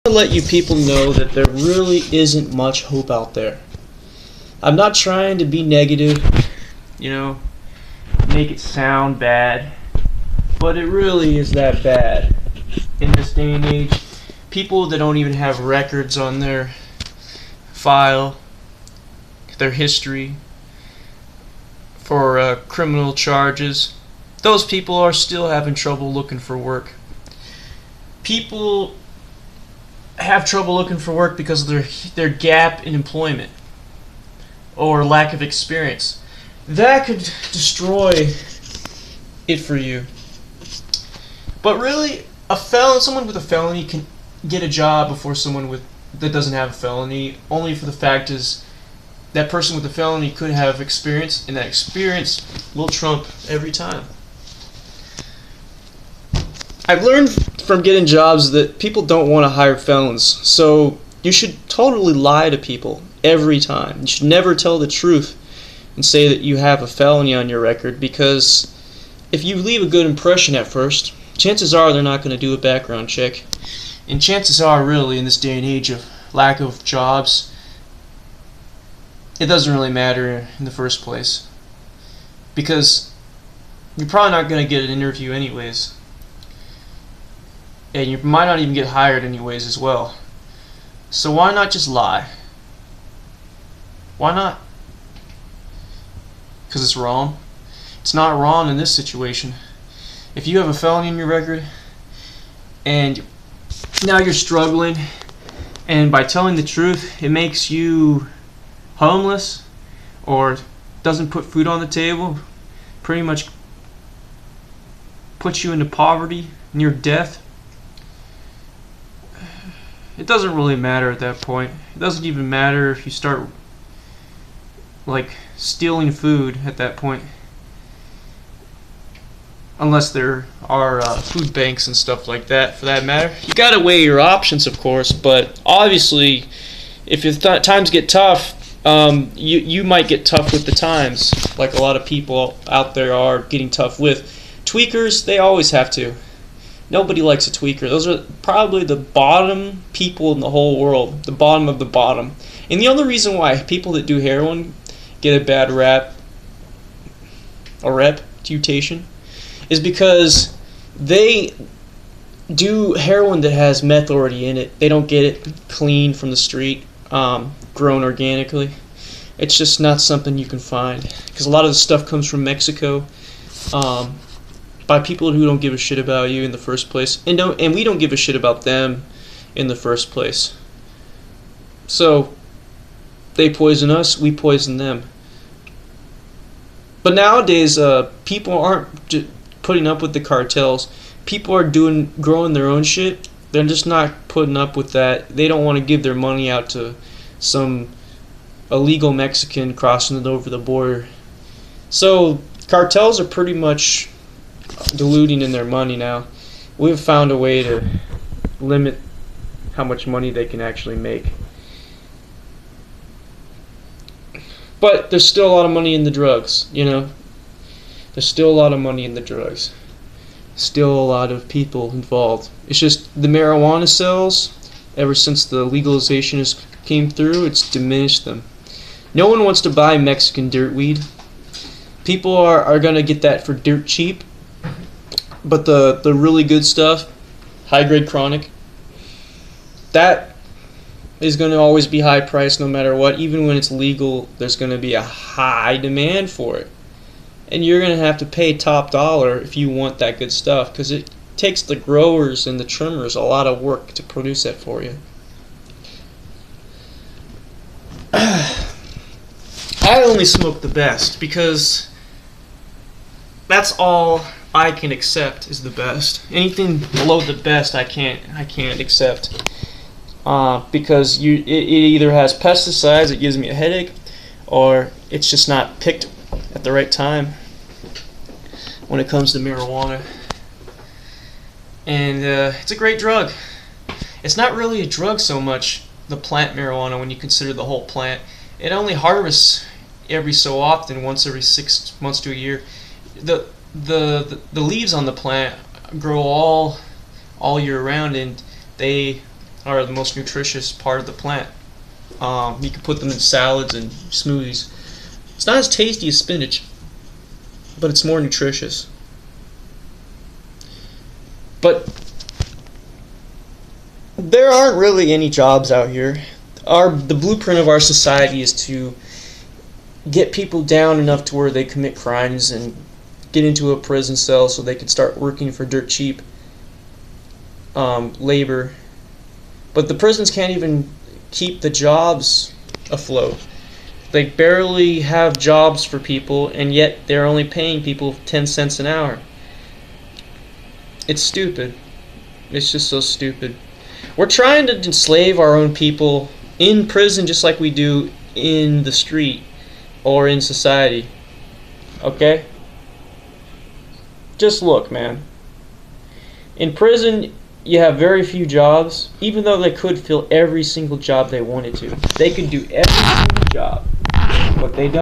to let you people know that there really isn't much hope out there. I'm not trying to be negative, make it sound bad, but it really is that bad in this day and age. People that don't even have records on their file, their history for criminal charges, those people are still having trouble looking for work. People have trouble looking for work because of their gap in employment or lack of experience. That could destroy it for you. But really, someone with a felony can get a job before someone that doesn't have a felony, only for the fact is that person with a felony could have experience, and that experience will trump every time. I've learned from getting jobs that people don't want to hire felons, so you should totally lie to people every time. You should never tell the truth and say that you have a felony on your record, because if you leave a good impression at first, chances are they're not going to do a background check. And chances are, really, in this day and age of lack of jobs, it doesn't really matter in the first place, because you're probably not going to get an interview anyways. And you might not even get hired anyways as well. So why not just lie? Why not? Because it's wrong? It's not wrong in this situation. If you have a felony in your record and now you're struggling, and by telling the truth it makes you homeless or doesn't put food on the table, pretty much puts you into poverty, near death, it doesn't really matter at that point. It doesn't even matter if you start stealing food at that point, unless there are food banks and stuff like that for that matter. You gotta weigh your options, of course, but obviously if times get tough, you might get tough with the times, like a lot of people out there are getting tough with. Tweakers, they always have to. Nobody likes a tweaker. Those are probably the bottom people in the whole world, the bottom of the bottom. And the only reason why people that do heroin get a bad rap, a reputation, is because they do heroin that has meth already in it. They don't get it clean from the street, grown organically. It's just not something you can find, because a lot of the stuff comes from Mexico, by people who don't give a shit about you in the first place, and we don't give a shit about them in the first place. So they poison us, we poison them. But nowadays, people aren't putting up with the cartels. People are growing their own shit. They're just not putting up with that. They don't want to give their money out to some illegal Mexican crossing it over the border. So cartels are pretty much diluting in their money now. We've found a way to limit how much money they can actually make. But there's still a lot of money in the drugs, There's still a lot of money in the drugs. Still a lot of people involved. It's just the marijuana sales, ever since the legalization came through, it's diminished them. No one wants to buy Mexican dirt weed. People are going to get that for dirt cheap. But the really good stuff, high-grade chronic, that is going to always be high priced no matter what. Even when it's legal, there's going to be a high demand for it. And you're going to have to pay top dollar if you want that good stuff, because it takes the growers and the trimmers a lot of work to produce that for you. I only smoke the best, because that's all I can accept is the best. Anything below the best I can't accept, because it either has pesticides that gives me a headache, or it's just not picked at the right time when it comes to marijuana. And it's a great drug. It's not really a drug so much, the plant marijuana, when you consider the whole plant. It only harvests every so often, once every 6 months to a year. The leaves on the plant grow all year round, and they are the most nutritious part of the plant. You can put them in salads and smoothies. It's not as tasty as spinach, but it's more nutritious. But there aren't really any jobs out here. The blueprint of our society is to get people down enough to where they commit crimes and get into a prison cell so they can start working for dirt cheap labor. But the prisons can't even keep the jobs afloat. They barely have jobs for people, and yet they're only paying people 10 cents an hour. It's stupid. It's just so stupid. We're trying to enslave our own people in prison just like we do in the street or in society. Okay? Just look, man. In prison, you have very few jobs, even though they could fill every single job they wanted to. They could do every single job, but they don't.